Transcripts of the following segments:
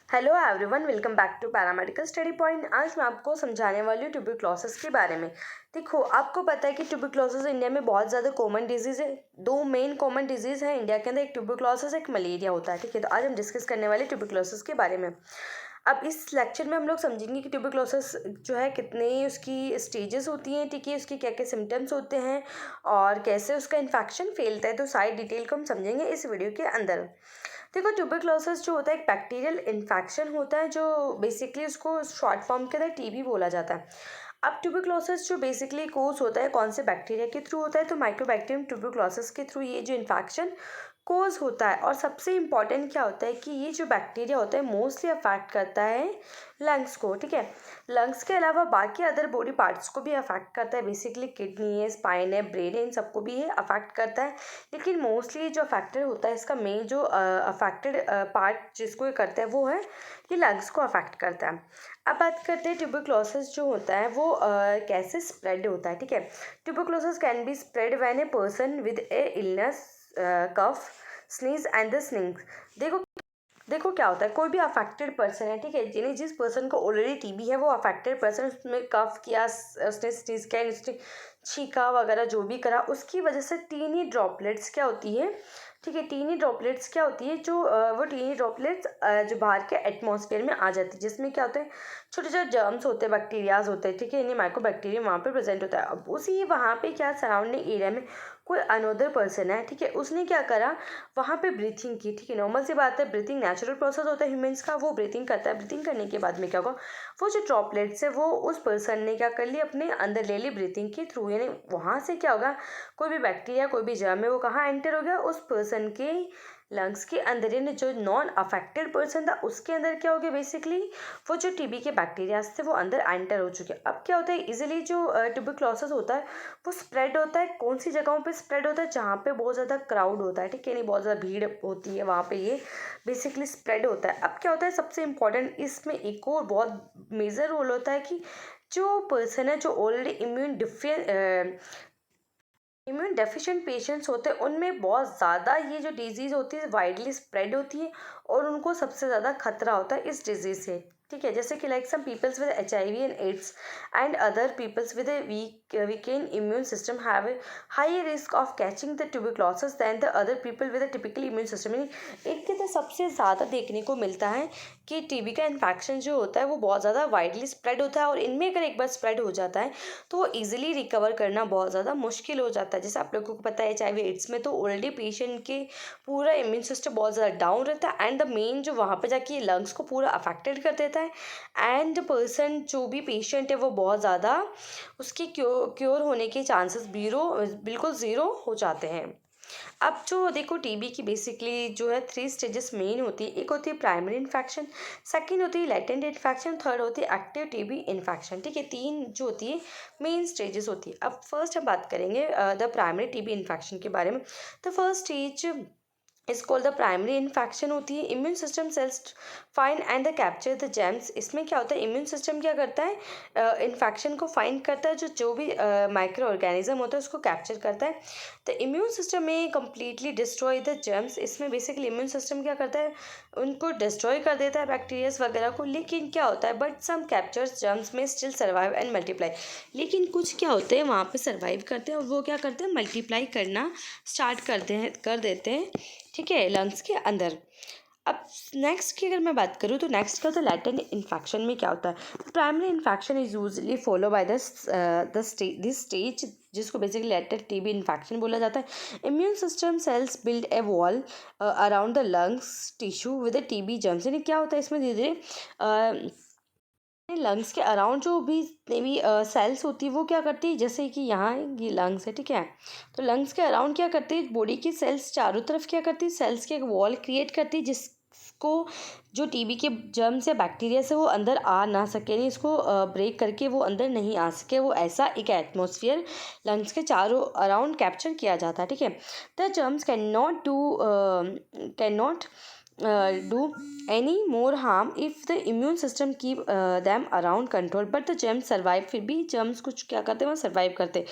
Hello everyone, welcome back to paramedical study point. आज मैं आपको समझाने वाली हूँ ट्यूबरक्लोसिस के बारे में। देखो, आपको पता है कि ट्यूबरक्लोसिस इंडिया में बहुत ज़्यादा कॉमन डिजीज़ है। दो मेन कॉमन डिजीज़ हैं इंडिया के अंदर, एक ट्यूबरक्लोसिस, एक मलेरिया होता है। ठीक है, तो आज हम डिस्कस करने वाले ट्यूबरक्लोसिस के बारे में। अब इस लेक्चर में हम लोग समझेंगे कि ट्यूबरक्लोसिस जो है कितने उसकी स्टेजेस होती हैं, ठीक है, उसके क्या क्या सिम्टम्स होते हैं और कैसे उसका इन्फेक्शन फैलता है। तो सारी डिटेल को हम समझेंगे इस वीडियो के अंदर। देखो, ट्यूबरक्लोसिस जो होता है एक बैक्टीरियल इन्फेक्शन होता है, जो बेसिकली उसको शॉर्ट फॉर्म के अंदर टीबी बोला जाता है। अब ट्यूबरक्लोसिस जो बेसिकली कोज होता है कौन से बैक्टीरिया के थ्रू होता है, तो माइक्रोबैक्टीरियम ट्यूबरक्लोसिस के थ्रू ये जो इन्फेक्शन कोज होता है। और सबसे इम्पॉर्टेंट क्या होता है कि ये जो बैक्टीरिया होता है मोस्टली अफेक्ट करता है लंग्स को। ठीक है, लंग्स के अलावा बाकी अदर बॉडी पार्ट्स को भी अफेक्ट करता है। बेसिकली किडनी है, स्पाइन है, ब्रेन है, इन सबको भी ये अफेक्ट करता है। लेकिन मोस्टली जो अफेक्टेड होता है, इसका मेन जो अफेक्टेड पार्ट जिसको ये करता है वो है ये लंग्स को अफेक्ट करता है। अब बात करते हैं ट्यूबरक्लोसिस जो होता है वो कैसे स्प्रेड होता है। ठीक है, tuberculosis can be spread when a person with a illness, cough, sneeze and the sneezings. देखो क्या होता है, कोई भी अफेक्टेड पर्सन है, ठीक है, जिन्हें जिस पर्सन को ऑलरेडी टीबी है वो अफेक्टेड पर्सन, उसमें कफ किया, उसने स्नीज किया, उसने छींका वगैरह जो भी करा, उसकी वजह से टीनी ड्रॉपलेट्स क्या होती है, ठीक है, टीनी ड्रॉपलेट्स क्या होती है, जो वो टीनी ड्रॉपलेट्स जो बाहर के एटमॉस्फेयर में आ जाती है, जिसमें क्या होते हैं छोटे छोटे जर्म्स होते हैं, बैक्टीरियाज होते हैं, ठीक है, यानी माइक्रोबैक्टीरियम वहाँ पे प्रेजेंट होता है। अब उसी वहाँ पे क्या सराउंडिंग एरिया में कोई अनदर पर्सन है, ठीक है, उसने क्या करा वहाँ पे ब्रीथिंग की। ठीक है, नॉर्मल सी बात है, ब्रीथिंग नेचुरल प्रोसेस होता है ह्यूमंस का, वो ब्रीथिंग करता है। ब्रीथिंग करने के बाद में क्या होगा, वो जो ड्रॉपलेट्स है वो उस पर्सन ने क्या कर ली, अपने अंदर ले ली ब्रीथिंग के थ्रू, यानी वहाँ से क्या होगा, कोई भी बैक्टीरिया कोई भी जर्म है वो कहाँ एंटर हो गया, उस पर्सन के लंग्स के अंदर, यानी जो नॉन अफेक्टेड पर्सन था उसके अंदर क्या हो गया, बेसिकली वो जो टीबी के बैक्टीरियाज थे वो अंदर एंटर हो चुके। अब क्या होता है, इजीली जो ट्यूबरक्लोसिस होता है वो स्प्रेड होता है कौन सी जगहों पे स्प्रेड होता है, जहाँ पे बहुत ज़्यादा क्राउड होता है, ठीक है, यानी बहुत ज़्यादा भीड़ होती है, वहाँ पे ये बेसिकली स्प्रेड होता है। अब क्या होता है, सबसे इम्पॉर्टेंट इसमें एक और बहुत मेजर रोल होता है कि जो पर्सन है जो ऑलरेडी इम्यून डेफिशिएंट पेशेंट्स होते हैं, उनमें बहुत ज़्यादा ये जो डिजीज़ होती है वाइडली स्प्रेड होती है और उनको सबसे ज़्यादा खतरा होता है इस डिजीज़ से। ठीक है, जैसे कि like some peoples with HIV and AIDS and other peoples with a weakened immune system have a higher risk of catching the tuberculosis than the other people with a typical immune system। यानी एक के अंदर सबसे ज़्यादा देखने को मिलता है कि टीबी का इन्फेक्शन जो होता है वो बहुत ज़्यादा वाइडली स्प्रेड होता है, और इनमें अगर एक बार स्प्रेड हो जाता है तो वो ईजिली रिकवर करना बहुत ज़्यादा मुश्किल हो जाता है। जैसे आप लोगों को पता है HIV एड्स में तो ऑलरेडी पेशेंट के पूरा इम्यून सिस्टम बहुत ज़्यादा डाउन रहता है, एंड द मेन जो वहाँ पे जाके लंग्स को पूरा अफेक्टेड कर देता है, एंड पर्सन जो भी पेशेंट है वो बहुत ज़्यादा उसके क्योर होने के चांसेस बिल्कुल ज़ीरो हो जाते हैं। अब जो देखो टीबी की बेसिकली जो है 3 स्टेजेस मेन होती है। एक होती है प्राइमरी इन्फेक्शन, सेकंड होती है लेटेंट इन्फेक्शन, थर्ड होती है एक्टिव टीबी इन्फेक्शन। ठीक है, 3 जो होती है मेन स्टेजेस होती है। अब फर्स्ट हम बात करेंगे द प्राइमरी टीबी इन्फेक्शन के बारे में। द फर्स्ट स्टेज इस कॉल्ड द प्राइमरी इन्फेक्शन होती है। Immune system sales find and the capture the James. इसमें क्या होता है, इम्यून सिस्टम क्या करता है, इन्फेक्शन को फाइंड करता है, जो भी माइक्रो ऑर्गेनिज्म होता है उसको कैप्चर करता है। द इम्यून सिस्टम में कम्प्लीटली डिस्ट्रॉय द जेम्स। इसमें बेसिकली इम्यून सिस्टम क्या करता है, उनको डिस्ट्रॉय कर देता है बैक्टीरियाज वगैरह को। लेकिन क्या होता है, बट सम कैप्चर्स जर्म्स में स्टिल सर्वाइव एंड मल्टीप्लाई। लेकिन कुछ क्या होते हैं वहाँ पे सर्वाइव करते हैं और वो क्या करते हैं, मल्टीप्लाई करना स्टार्ट कर देते हैं, ठीक है, लंग्स के अंदर। अब नेक्स्ट की अगर मैं बात करूँ तो नेक्स्ट का तो लैटेंट इन्फेक्शन में क्या होता है, primary infection is usually follow by this stage, जिसको बेसिकली लेटेंट टीबी इन्फेक्शन बोला जाता है। Immune system sales build a wall around the lungs tissue with the TB germs. यानी क्या होता है इसमें धीरे धीरे लंग्स के अराउंड जो भी सेल्स होती है वो क्या करती है, जैसे कि यहाँ ये लंग्स है, ठीक है, तो लंग्स के अराउंड क्या करती है, बॉडी की सेल्स चारों तरफ क्या करती है, सेल्स के एक वॉल क्रिएट करती है जिसको जो टीबी के जर्म्स या बैक्टीरिया से वो अंदर आ ना सके, नहीं इसको ब्रेक करके वो अंदर नहीं आ सके, वो ऐसा एक एटमॉस्फेयर लंग्स के चारों अराउंड कैप्चर किया जाता है। ठीक है, the germs can not do any more harm if the immune system keep them around control, but the germs survive. फिर भी germs कुछ क्या करते हैं, वो survive करते हैं.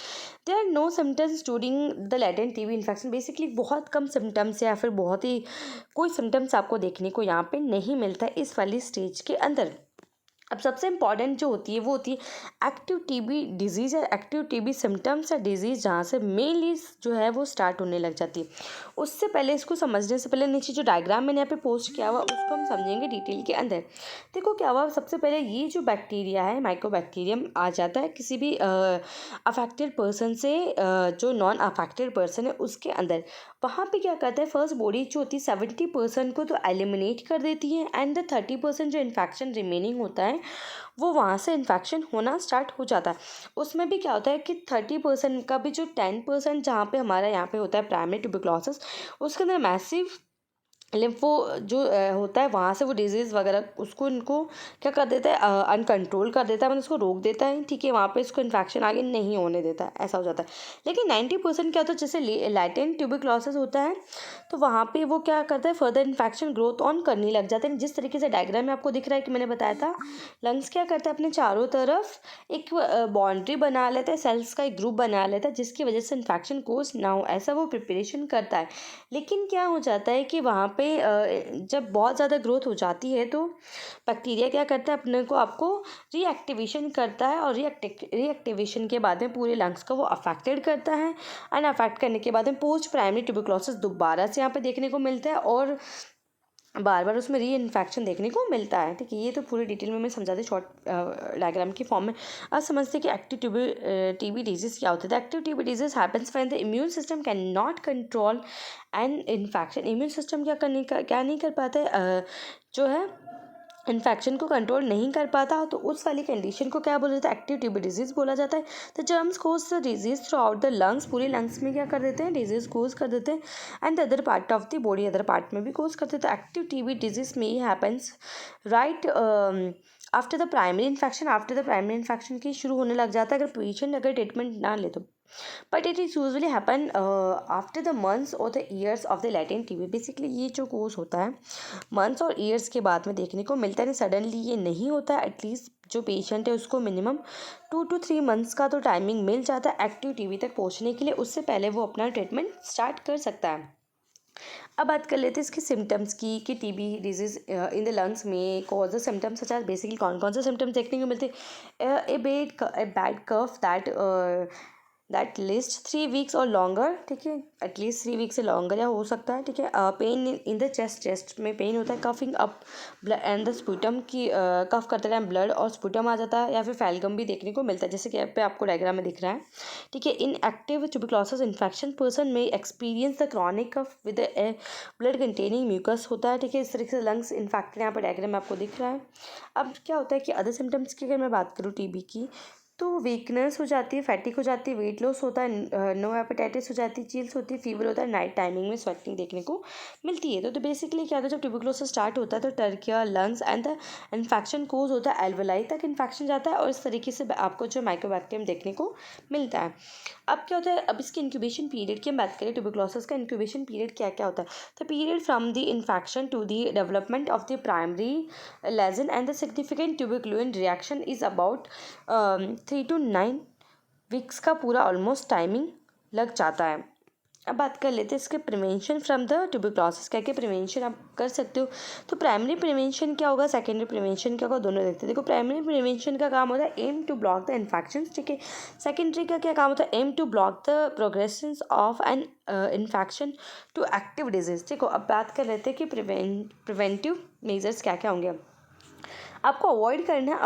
There are no symptoms during the latent TB infection. Basically बहुत कम सिम्टम्स या फिर बहुत ही कोई सिम्टम्स आपको देखने को यहाँ पे नहीं मिलता है इस वाली स्टेज के अंदर. अब सबसे इम्पॉर्टेंट जो होती है वो होती है एक्टिव टीबी डिजीज़ या एक्टिव टीबी सिम्टम्स या डिजीज़, जहाँ से मेनली जो है वो स्टार्ट होने लग जाती है. उससे पहले इसको समझने से पहले नीचे जो डायग्राम मैंने यहाँ पे पोस्ट किया हुआ उसको हम समझेंगे डिटेल के अंदर. देखो क्या हुआ, सबसे पहले ये जो बैक्टीरिया है माइकोबैक्टीरियम आ जाता है किसी भी अफेक्टेड पर्सन से, जो नॉन अफेक्टेड पर्सन है उसके अंदर. वहाँ पे क्या करता है, फर्स्ट बॉडी जो होती है 70% को तो एलिमिनेट कर देती है एंड द 30% जो इन्फेक्शन रिमेनिंग होता है वो वहाँ से इन्फेक्शन होना स्टार्ट हो जाता है. उसमें भी क्या होता है कि 30% का भी जो 10% जहाँ पे हमारा यहाँ पे होता है प्राइमरी ट्यूबरक्लोसिस, उसके अंदर मैसिव लिम्फो जो होता है वहाँ से वो डिजीज़ वगैरह उसको इनको क्या कर देता है, अनकंट्रोल कर देता है, मतलब उसको रोक देता है. ठीक है, वहाँ पे इसको इन्फेक्शन आगे नहीं होने देता है, ऐसा हो जाता है. लेकिन 90% क्या होता है, जैसे लैटेंट ट्यूबरक्लोसिस होता है तो वहाँ पे वो क्या करता है, फर्दर इन्फेक्शन ग्रोथ ऑन करने लग जाते हैं. जिस तरीके से डायग्राम में आपको दिख रहा है कि मैंने बताया था, लंग्स क्या करता है, अपने चारों तरफ एक बाउंड्री बना लेता है, सेल्स का एक ग्रुप बना लेता है जिसकी वजह से इन्फेक्शन कोज ना हो, ऐसा वो प्रिपरेशन करता है. लेकिन क्या हो जाता है कि वहाँ पे जब बहुत ज़्यादा ग्रोथ हो जाती है तो बैक्टीरिया क्या करता है, अपने को आपको रीएक्टिवेशन करता है और रीएक्टिवेशन के बाद में पूरे लंग्स को वो अफेक्टेड करता है. एंड अफेक्ट करने के बाद में पोस्ट प्राइमरी ट्यूबरक्लोसिस दोबारा से यहाँ पे देखने को मिलता है और बार बार उसमें री इन्फेक्शन देखने को मिलता है. ठीक है, ये तो पूरी डिटेल में मैं समझा दी शॉर्ट डायग्राम की फॉर्म में. अब समझते हैं कि एक्टिव टीबी डिजीज़ क्या होता है. Active TB disease happens when the immune system can not control an infection. Immune system क्या नहीं कर पाता है, जो है इन्फेक्शन को कंट्रोल नहीं कर पाता, तो उस वाली कंडीशन को क्या बोला जाता है, एक्टिव टीबी डिजीज़ बोला जाता है. The germs cause the disease throughout the lungs, पूरे लंग्स में क्या कर देते हैं, डिजीज़ कोज कर देते हैं. And the other part of the body, other part में भी कोज कर देते हैं. एक्टिव टीबी डिजीज़ में happens right after the primary infection. After the primary infection की शुरू होने लग जाता है अगर पेशेंट अगर ट्रीटमेंट ना ले तो. But it is usually happen after the months और the years of the latent TB. Basically ये जो कोर्स होता है मंथ्स और ईयर्स के बाद में देखने को मिलता है, सडनली ये नहीं होता है. एटलीस्ट जो पेशेंट है उसको मिनिमम 2 to 3 मंथ्स का तो टाइमिंग मिल जाता है एक्टिव टीबी तक पहुंचने के लिए. उससे पहले वो अपना ट्रीटमेंट स्टार्ट कर सकता है. अब बात कर लेते हैं इसके सिम्टम्स की कि TB disease in the lungs में cause the symptoms such as. Basically कौन कौन से सिम्टम्स देखने को मिलते हैं, a bad cough that lasts 3 weeks और लॉन्गर. ठीक है, एटलीस्ट 3 वीक से लॉन्गर या हो सकता है. ठीक है, पेन इन द चेस्ट में पेन होता है, coughing up blood and the sputum की कफ करते टाइम ब्लड और स्पूटम आ जाता है, या फिर फैलगम भी देखने को मिलता है जैसे कि पे आपको डायग्राम में दिख रहा है. ठीक है, in active tuberculosis infection person में experience the chronic cough with blood containing mucus होता है. ठीक है, इस तरीके से लंग्स इन्फेक्टेड यहाँ पर डायग्राम में आपको दिख रहा है. अब क्या होता है कि अदर सिम्टम्स की अगर मैं बात करूँ टीबी की, तो वीकनेस हो जाती है, फैटिक हो जाती है, वेट लॉस होता है, नो हेपेटाइटिस हो जाती है, चिल्स होती है, फीवर होता है, नाइट टाइमिंग में स्वेटिंग देखने को मिलती है. तो बेसिकली क्या होता है, जब ट्यूबरक्लोसिस स्टार्ट होता है तो trachea, lungs and the infection cause होता है एल्वेलाई तक इन्फेक्शन जाता है और इस तरीके से आपको जो माइकोबैक्टीरियम देखने को मिलता है. अब क्या होता है, अब इसकी इंक्यूबेशन पीरियड की हम बात करें, ट्यूबरक्लोसिस का इंक्यूबेशन पीरियड क्या क्या होता है. The period from the infection to the development of the primary lesion and the significant tuberculin reaction is about 3 to 9 weeks का पूरा ऑलमोस्ट टाइमिंग लग जाता है. अब बात कर लेते हैं इसके प्रिवेंशन फ्रॉम द ट्यूबरक्लोसिस. क्या क्या प्रिवेंशन आप कर सकते हो. तो प्राइमरी प्रिवेंशन क्या होगा, सेकेंडरी प्रिवेंशन क्या होगा, दोनों देखते हैं. देखो, प्राइमरी प्रिवेंशन का काम होता है aim to block the infection. ठीक है, सेकेंडरी का क्या काम होता है, aim to block the progression of an infection to active disease. ठीक है, अब बात कर लेते हैं कि प्रिवेंटिव मेजर्स क्या क्या होंगे. आपको अवॉइड करना है,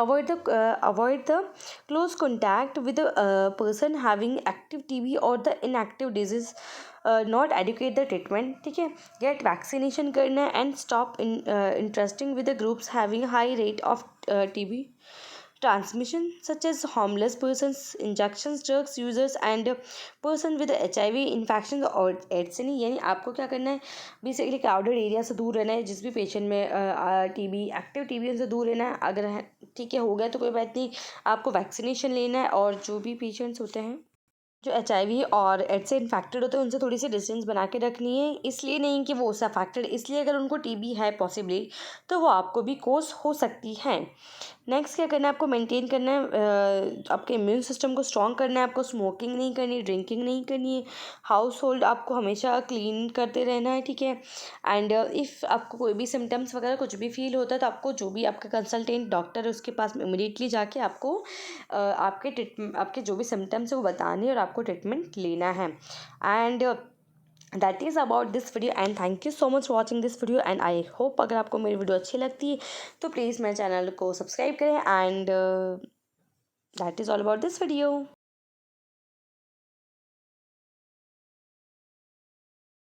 avoid the close contact with person having active TB और the inactive disease, not adequate the treatment. ठीक है, गेट वैक्सीनेशन करना है and stop interesting with the groups having high rate of TB transmission such as homeless persons, injections drugs users and person with HIV infections और ads. नहीं, यानी आपको क्या करना है, बेसिकली क्राउडेड एरिया से दूर रहना है. जिस भी पेशेंट में टीबी एक्टिव टीबी उनसे दूर रहना है. अगर ठीक है हो गया तो कोई बात नहीं, आपको वैक्सीनेशन लेना है. और जो भी पेशेंट्स होते हैं जो HIV और एड्स से इन्फेक्टेड होते हैं उनसे थोड़ी सी डिस्टेंस बना के रखनी है। इसलिए नहीं कि वो उससे अफेक्टेड, इसलिए अगर उनको TB है पॉसिबली तो वो आपको भी कोस हो सकती है। नेक्स्ट क्या करना है, आपको मेंटेन करना है आपके इम्यून सिस्टम को स्ट्रॉन्ग करना है। आपको स्मोकिंग नहीं करनी, ड्रिंकिंग नहीं करनी है, हाउस होल्ड आपको हमेशा क्लीन करते रहना है, ठीक है। एंड इफ़ आपको कोई भी सिम्टम्स वगैरह कुछ भी फील होता है तो आपको जो भी आपका कंसल्टेंट डॉक्टर है उसके पास इमीडिएटली जाके आपको आपके जो भी सिम्टम्स है वो बताने और आपको ट्रीटमेंट लेना है। And that is about this video and thank you so much for watching this video and I hope अगर आपको मेरी वीडियो अच्छी लगती है तो प्लीज़ मेरे चैनल को सब्सक्राइब करें and that is all about this video.